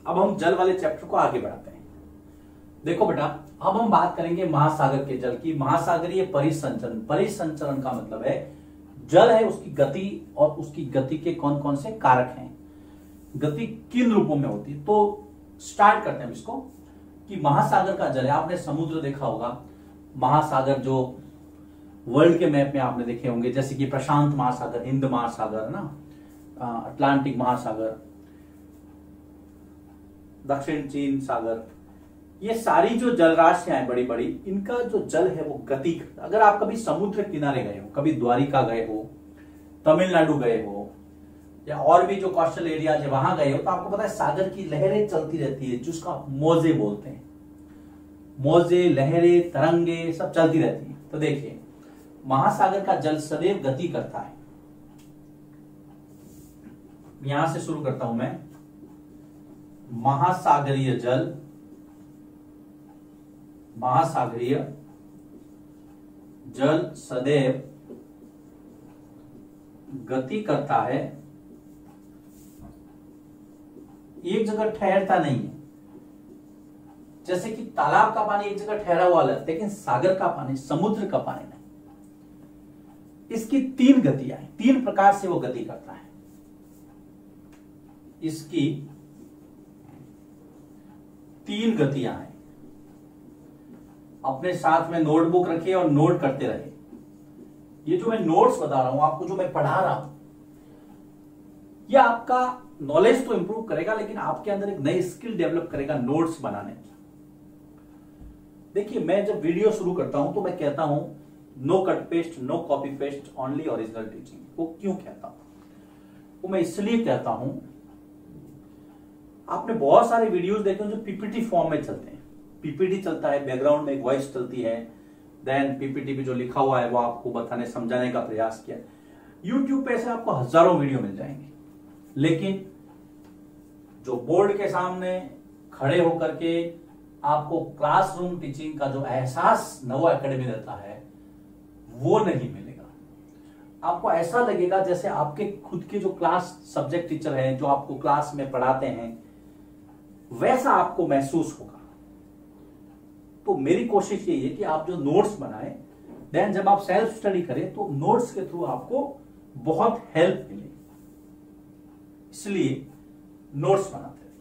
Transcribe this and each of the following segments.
अब हम जल वाले चैप्टर को आगे बढ़ाते हैं। देखो बेटा, अब हम बात करेंगे महासागर के जल की। महासागरीय परिसंचरण, परिसंचरण का मतलब है जल है उसकी गति और उसकी गति के कौन कौन से कारक हैं, गति किन रूपों में होती है। तो स्टार्ट करते हैं इसको कि महासागर का जल है। आपने समुद्र देखा होगा, महासागर जो वर्ल्ड के मैप में आपने देखे होंगे, जैसे कि प्रशांत महासागर, हिंद महासागर ना, अटलांटिक महासागर, दक्षिण चीन सागर, ये सारी जो जलराशियां हैं बड़ी बड़ी, इनका जो जल है वो गति। अगर आप कभी समुद्र किनारे गए हो, कभी द्वारिका गए हो, तमिलनाडु गए हो, या और भी जो कोस्टल एरिया है वहां गए हो, तो आपको पता है सागर की लहरें चलती रहती है, जिसको आप मौजे बोलते हैं। मौजे, लहरें, तरंगे सब चलती रहती है। तो देखिए, महासागर का जल सदैव गति करता है। यहां से शुरू करता हूं मैं। महासागरीय जल, महासागरीय जल सदैव गति करता है, एक जगह ठहरता नहीं है। जैसे कि तालाब का पानी एक जगह ठहरा हुआ है, लेकिन सागर का पानी, समुद्र का पानी नहीं। इसकी तीन गतियां हैं, तीन प्रकार से वो गति करता है। इसकी तीन गतियां हैं। अपने साथ में नोटबुक रखिए और नोट करते रहिए। ये जो मैं नोट्स बता रहा हूं आपको, जो मैं पढ़ा रहा हूं, यह आपका नॉलेज तो इंप्रूव करेगा, लेकिन आपके अंदर एक नई स्किल डेवलप करेगा नोट्स बनाने की। देखिए, मैं जब वीडियो शुरू करता हूं तो मैं कहता हूं no cut paste, no copy paste, only original teaching. वो क्यों कहता हूं? वो मैं इसलिए कहता हूं, आपने बहुत सारे वीडियोस देखे हैं जो पीपीटी फॉर्म में चलते हैं। पीपीटी चलता है, बैकग्राउंड में एक वॉइस चलती है, देन पीपीटी पे जो लिखा हुआ है वो आपको बताने समझाने का प्रयास किया। यूट्यूब पे ऐसे आपको हजारों वीडियो मिल जाएंगे, लेकिन जो बोर्ड के सामने खड़े होकर के आपको क्लासरूम टीचिंग का जो एहसास नवो एकेडमी देता है, वो नहीं मिलेगा। आपको ऐसा लगेगा जैसे आपके खुद के जो क्लास सब्जेक्ट टीचर हैं, जो आपको क्लास में पढ़ाते हैं, वैसा आपको महसूस होगा। तो मेरी कोशिश यही है कि आप जो नोट्स बनाएं, देन जब आप सेल्फ स्टडी करें तो नोट्स के थ्रू आपको बहुत हेल्प मिले, इसलिए नोट्स बनाते हैं।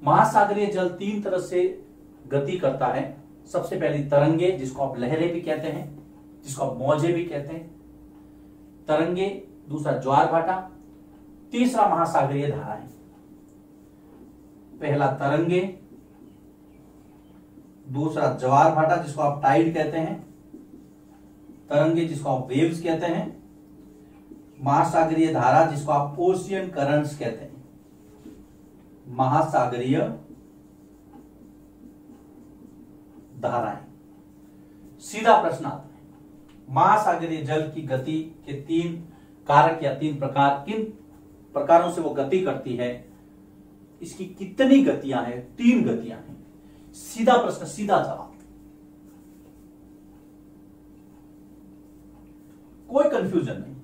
महासागरीय जल तीन तरह से गति करता है। सबसे पहली तरंगे, जिसको आप लहरें भी कहते हैं, जिसको आप मौजे भी कहते हैं, तरंगे। दूसरा ज्वार भाटा, तीसरा महासागरीय धाराएं। पहला तरंगे, दूसरा ज्वार भाटा जिसको आप टाइड कहते हैं, तरंगे जिसको आप वेव्स कहते हैं, महासागरीय धारा जिसको आप ओशियन करंट्स कहते हैं। महासागरीय धाराएं। सीधा प्रश्न आता है, महासागरीय जल की गति के तीन कारक या तीन प्रकार, किन प्रकारों से वो गति करती है, इसकी कितनी गतियां हैं? तीन गतियां हैं। सीधा प्रश्न, सीधा जवाब, कोई कंफ्यूजन नहीं।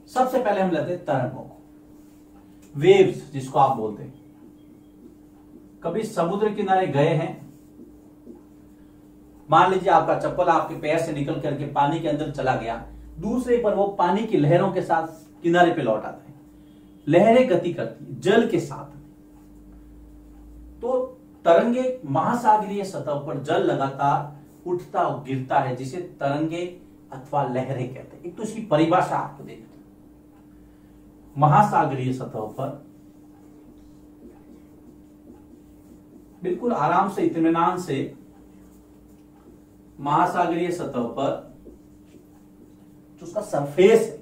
सबसे पहले हम लेते हैं तरंगों को, वेव्स जिसको आप बोलते हैं। कभी समुद्र किनारे गए हैं, मान लीजिए आपका चप्पल आपके पैर से निकल करके पानी के अंदर चला गया, दूसरे पर वो पानी की लहरों के साथ किनारे पे लौट आता है। लहरें गति करती है जल के साथ। तो तरंगे, महासागरीय सतह पर जल लगातार उठता और गिरता है, जिसे तरंगे अथवा लहरें कहते हैं। एक तो इसकी परिभाषा आपको दे देते हैं। महासागरीय सतह पर बिल्कुल आराम से, इत्मीनान से, महासागरीय सतह पर जो उसका सरफेस है,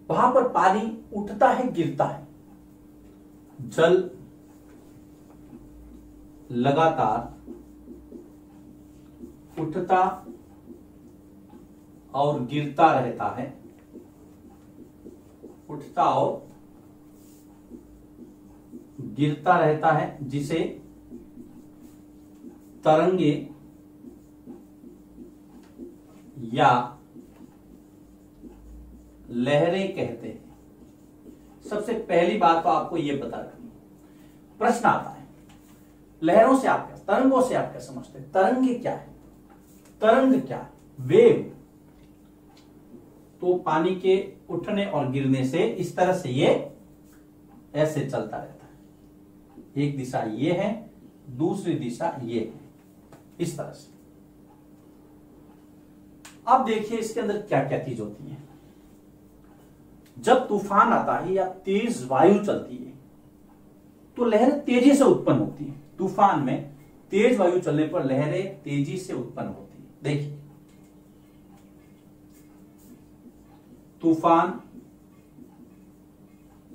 वहां पर पानी उठता है, गिरता है। जल लगातार उठता और गिरता रहता है, उठता और गिरता रहता है, जिसे तरंगे या लहरें कहते हैं। सबसे पहली बात तो आपको यह पता रखनी, प्रश्न आता है, लहरों से आप क्या, तरंगों से आप क्या समझते हैं? तरंगे क्या है? तरंग क्या है? वेव। तो पानी के उठने और गिरने से इस तरह से ये ऐसे चलता रहता है। एक दिशा ये है, दूसरी दिशा ये है, इस तरह से। अब देखिए इसके अंदर क्या क्या चीज होती है। जब तूफान आता है या तेज वायु चलती है तो लहरें तेजी से उत्पन्न होती है। तूफान में तेज वायु चलने पर लहरें तेजी से उत्पन्न होती है। देखिए तूफान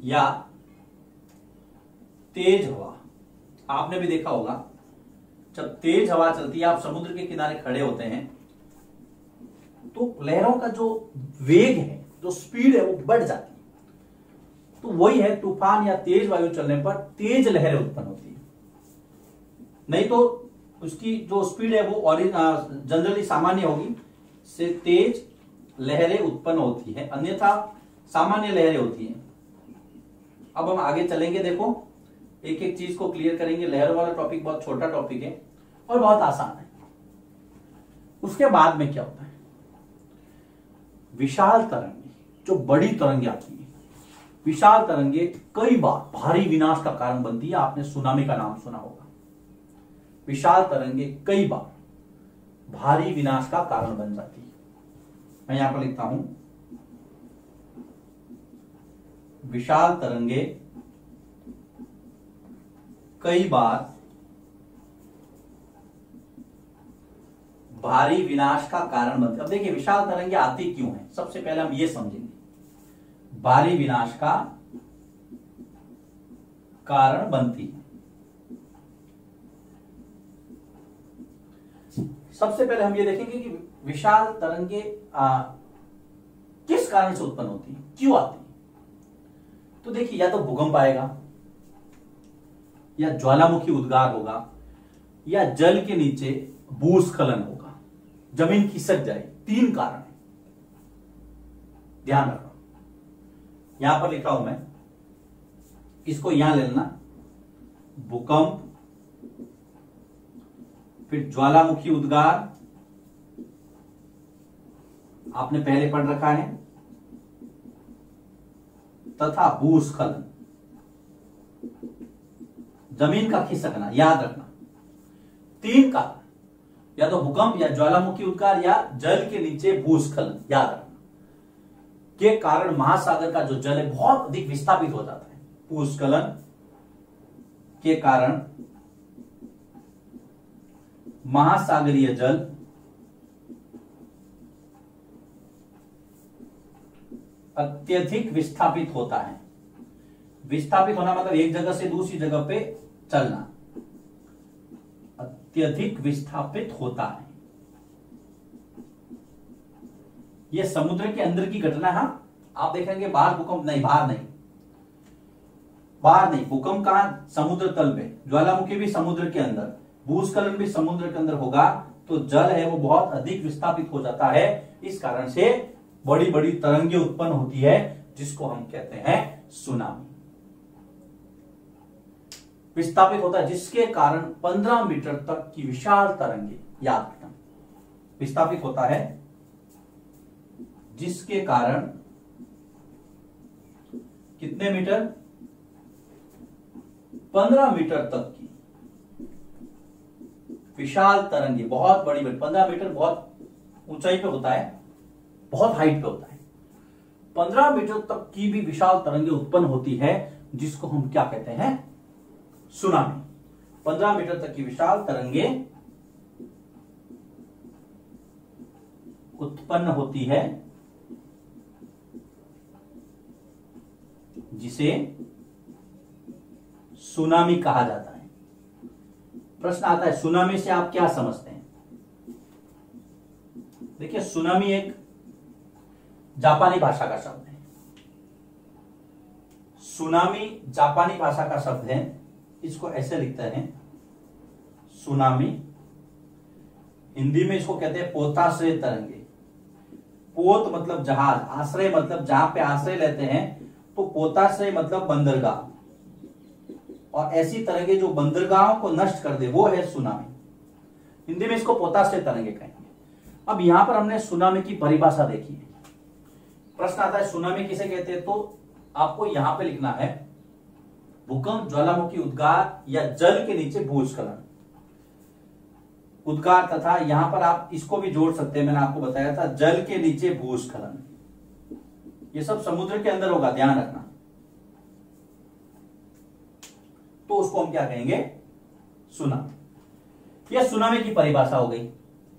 या तेज हवा, आपने भी देखा होगा जब तेज हवा चलती है, आप समुद्र के किनारे खड़े होते हैं तो लहरों का जो वेग है, जो स्पीड है, वो बढ़ जाती है। तो वही है, तूफान या तेज वायु चलने पर तेज लहरें उत्पन्न होती है। नहीं तो उसकी जो स्पीड है वो जनरली सामान्य होगी, से तेज लहरें उत्पन्न होती है, अन्यथा सामान्य लहरें होती हैं। अब हम आगे चलेंगे, देखो एक एक चीज को क्लियर करेंगे। लहरों वाला टॉपिक बहुत छोटा टॉपिक है और बहुत आसान है। उसके बाद में क्या होता है, विशाल तरंगे, जो बड़ी तरंगे आती है, विशाल तरंगे कई बार भारी विनाश का कारण बनती है। आपने सुनामी का नाम सुना होगा। विशाल तरंगे कई बार भारी विनाश का कारण बन जाती है। मैं यहां पर लिखता हूं, विशाल तरंगे कई बार भारी विनाश का कारण बनती है। अब देखिए विशाल तरंगे आती क्यों है, सबसे पहले हम ये समझेंगे। भारी विनाश का कारण बनती है। सबसे पहले हम ये देखेंगे कि विशाल तरंगे किस कारण से उत्पन्न होती है, क्यों आती है। तो देखिए या तो भूकंप आएगा, या ज्वालामुखी उद्गार होगा, या जल के नीचे भूस्खलन होगा, जमीन खिसक जाए। 3 कारण है, ध्यान रखना। यहां पर लिखा हूं मैं, इसको यहां ले लेना। भूकंप, फिर ज्वालामुखी उद्गार, आपने पहले पढ़ रखा है, तथा भूस्खलन, जमीन का खिसकना। याद रखना 3 कारण, या तो भूकंप, या ज्वालामुखी उद्गार, या जल के नीचे भूस्खलन, याद रखना, के कारण महासागर का जो जल है बहुत अधिक विस्थापित हो जाता है। भूस्खलन के कारण महासागरीय जल अत्यधिक विस्थापित होता है। विस्थापित होना मतलब एक जगह से दूसरी जगह पे चलना, अत्यधिक विस्थापित होता है। यह समुद्र के अंदर की घटना है। आप देखेंगे बाहर भूकंप नहीं, बाहर नहीं, बाहर नहीं। भूकंप कहां, समुद्र तल पे। ज्वालामुखी भी समुद्र के अंदर, भूस्खलन भी समुद्र के अंदर होगा, तो जल है वो बहुत अधिक विस्थापित हो जाता है। इस कारण से बड़ी बड़ी तरंगे उत्पन्न होती है, जिसको हम कहते हैं सुनामी। विस्थापित होता है जिसके कारण 15 मीटर तक की विशाल तरंगे, याद रखना, विस्थापित होता है जिसके कारण कितने मीटर, 15 मीटर तक की विशाल तरंगे, बहुत बड़ी बड़ी। 15 मीटर बहुत ऊंचाई पे होता है, बहुत हाइट पे होता है। 15 मीटर तक की भी विशाल तरंगे उत्पन्न होती है, जिसको हम क्या कहते हैं, सुनामी। 15 मीटर तक की विशाल तरंगे उत्पन्न होती है, जिसे सुनामी कहा जाता है। प्रश्न आता है सुनामी से आप क्या समझते हैं। देखिए सुनामी एक जापानी भाषा का शब्द है। सुनामी जापानी भाषा का शब्द है। इसको ऐसे लिखते हैं सुनामी। हिंदी में इसको कहते हैं पोताश्रय तरंगे। पोत मतलब जहाज, आश्रय मतलब जहां पे आश्रय लेते हैं, तो पोताश्रय मतलब बंदरगाह। और ऐसी तरंगे जो बंदरगाहों को नष्ट कर दे वो है सुनामी। हिंदी में इसको पोताश्रय तरंगे कहेंगे। अब यहां पर हमने सुनामी की परिभाषा देखी है। प्रश्न आता है सुनामी किसे कहते हैं, तो आपको यहां पे लिखना है भूकंप, ज्वालामुखी उद्गार या जल के नीचे भूस्खलन। उद्गार तथा यहां पर आप इसको भी जोड़ सकते हैं, मैंने आपको बताया था जल के नीचे भूस्खलन। ये सब समुद्र के अंदर होगा, ध्यान रखना। तो उसको हम क्या कहेंगे, सुनामी। यह सुनामी की परिभाषा हो गई।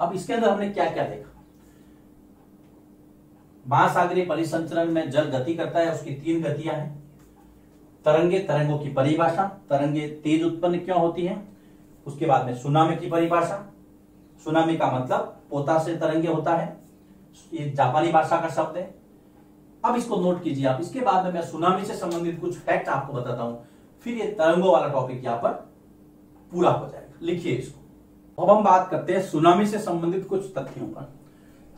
अब इसके अंदर हमने क्या क्या देखा। महासागरीय परिसंचरण में जल गति करता है, उसकी 3 गतियां हैं। तरंगे, तरंगों की परिभाषा, तरंगे तेज उत्पन्न क्यों होती हैं। उसके बाद में सुनामी की परिभाषा, सुनामी का मतलब पोताश्रय तरंगे होता है, ये जापानी भाषा का शब्द है। अब इसको नोट कीजिए आप। इसके बाद में मैं सुनामी से संबंधित कुछ फैक्ट आपको बताता हूं, फिर ये तरंगों वाला टॉपिक यहां पर पूरा हो जाएगा। लिखिए इसको। अब हम बात करते हैं सुनामी से संबंधित कुछ तथ्यों पर।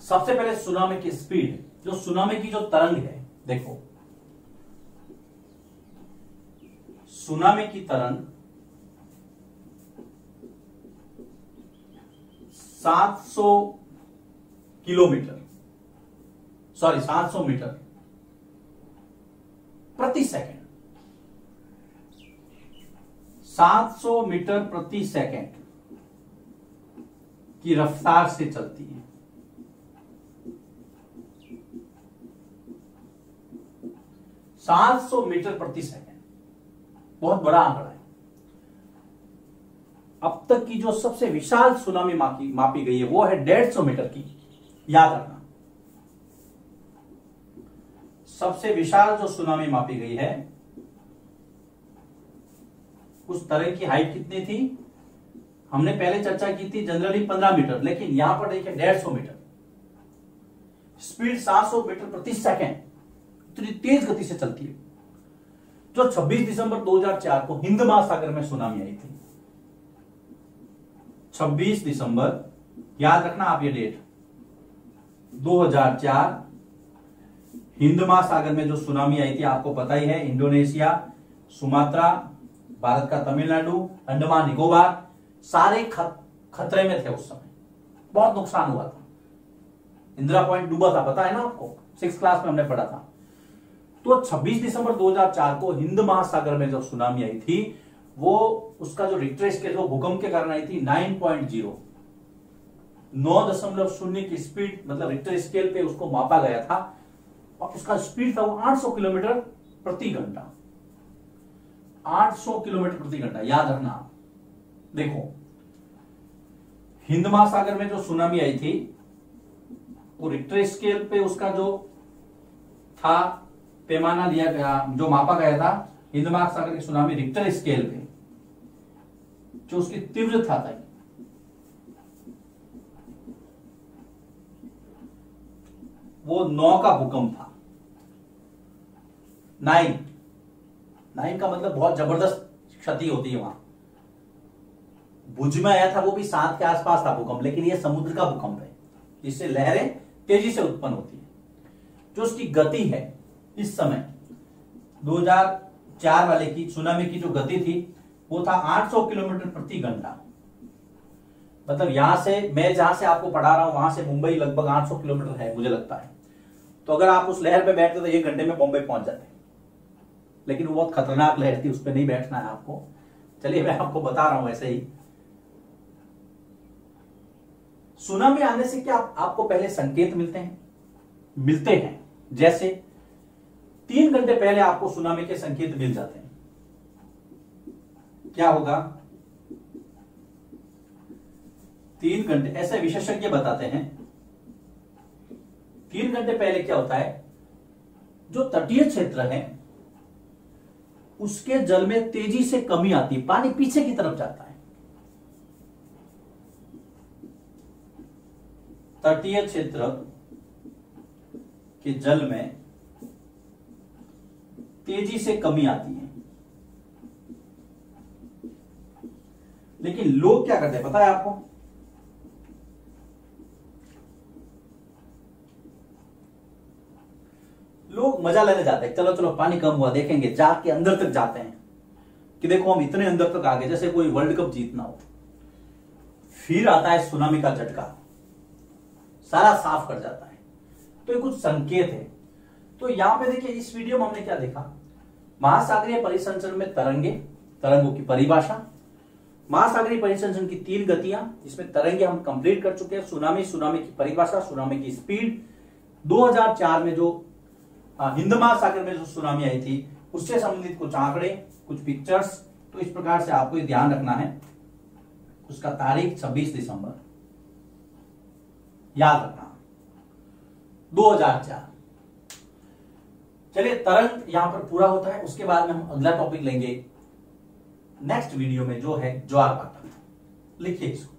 सबसे पहले सुनामी की स्पीड, जो सुनामी की जो तरंग है, देखो सुनामी की तरंग 700 किलोमीटर, सॉरी 700 मीटर प्रति सेकंड, 700 मीटर प्रति सेकंड की रफ्तार से चलती है। 700 मीटर प्रति सेकंड, बहुत बड़ा आंकड़ा है। अब तक की जो सबसे विशाल सुनामी मापी गई है वो है 150 मीटर की, याद रखना। सबसे विशाल जो सुनामी मापी गई है उस तरंग की हाइट कितनी थी, हमने पहले चर्चा की थी जनरली 15 मीटर, लेकिन यहां पर देखिए 150 मीटर, स्पीड 700 मीटर प्रति सेकंड, इतनी तेज गति से चलती है। जो 26 दिसंबर 2004 को हिंद महासागर में सुनामी आई थी, 26 दिसंबर, याद रखना आप ये डेट, 2004 हिंद महासागर में जो सुनामी आई थी, आपको पता ही है, इंडोनेशिया, सुमात्रा, भारत का तमिलनाडु, अंडमान निकोबार सारे खतरे में थे उस समय, बहुत नुकसान हुआ था। इंदिरा पॉइंट डूबा था, पता है ना आपको, 6th क्लास में हमने पढ़ा था। तो 26 दिसंबर 2004 को हिंद महासागर में जो सुनामी आई थी, वो उसका जो रिक्टर स्केल वो भूकंप के कारण आई थी 9.0, 9.0 की स्पीड, मतलब रिक्टर स्केल पे उसको मापा गया था, और उसका स्पीड था वो 800 किलोमीटर प्रति घंटा, 800 किलोमीटर प्रति घंटा, याद रखना। देखो हिंद महासागर में जो सुनामी आई थी वो रिक्टर स्केल पे उसका जो था पैमाना लिया गया, जो मापा गया था हिंद महासागर की सुनामी रिक्टर स्केल पे, जो उसकी तीव्रता था वो 9 का भूकंप था। 9 का मतलब बहुत जबरदस्त क्षति होती है वहां। भुज में आया था वो भी 7 के आसपास था भूकंप, लेकिन ये समुद्र का भूकंप है, जिससे लहरें तेजी से उत्पन्न होती है। जो उसकी गति है इस समय 2004 वाले की सुनामी की जो गति थी वो था 800 किलोमीटर प्रति घंटा। मतलब यहां से, मैं जहां से आपको पढ़ा रहा हूं वहां से मुंबई लगभग 800 किलोमीटर है मुझे लगता है। तो अगर आप उस लहर पे बैठते तो 1 घंटे में बॉम्बे पहुंच जाते, लेकिन वो बहुत खतरनाक लहर थी, उस पर नहीं बैठना है आपको। चलिए मैं आपको बता रहा हूं ऐसे ही। सुनामी आने से क्या आपको पहले संकेत मिलते हैं, जैसे 3 घंटे पहले आपको सुनामी के संकेत मिल जाते हैं। क्या होगा, 3 घंटे, ऐसे विशेषज्ञ बताते हैं 3 घंटे पहले क्या होता है, जो तटीय क्षेत्र है उसके जल में तेजी से कमी आती है, पानी पीछे की तरफ जाता है। तटीय क्षेत्र के जल में तेजी से कमी आती है। लेकिन लोग क्या करते हैं पता है आपको, लोग मजा लेने जाते हैं, चलो चलो पानी कम हुआ देखेंगे, जाग के अंदर तक जाते हैं। कि देखो हम इतने अंदर तक आ गए, जैसे कोई वर्ल्ड कप जीतना हो। फिर आता है सुनामी का झटका, सारा साफ कर जाता है। तो ये कुछ संकेत है। तो यहां पे देखिए इस वीडियो में हमने क्या देखा, महासागरीय परिसंचरण में तरंगों की परिभाषा, महासागरीय परिसंचरण की 3 गतियां, इसमें तरंगे हम कंप्लीट कर चुके हैं। सुनामी की परिभाषा, सुनामी की स्पीड, 2004 में जो हिंद महासागर में जो सुनामी आई थी उससे संबंधित कुछ आंकड़े, कुछ पिक्चर्स। तो इस प्रकार से आपको ये ध्यान रखना है, उसका तारीख 26 दिसंबर याद रखना, 2004। चलिए तरंग यहां पर पूरा होता है। उसके बाद में हम अगला टॉपिक लेंगे नेक्स्ट वीडियो में, जो है ज्वार भाटा। लिखिए इसको।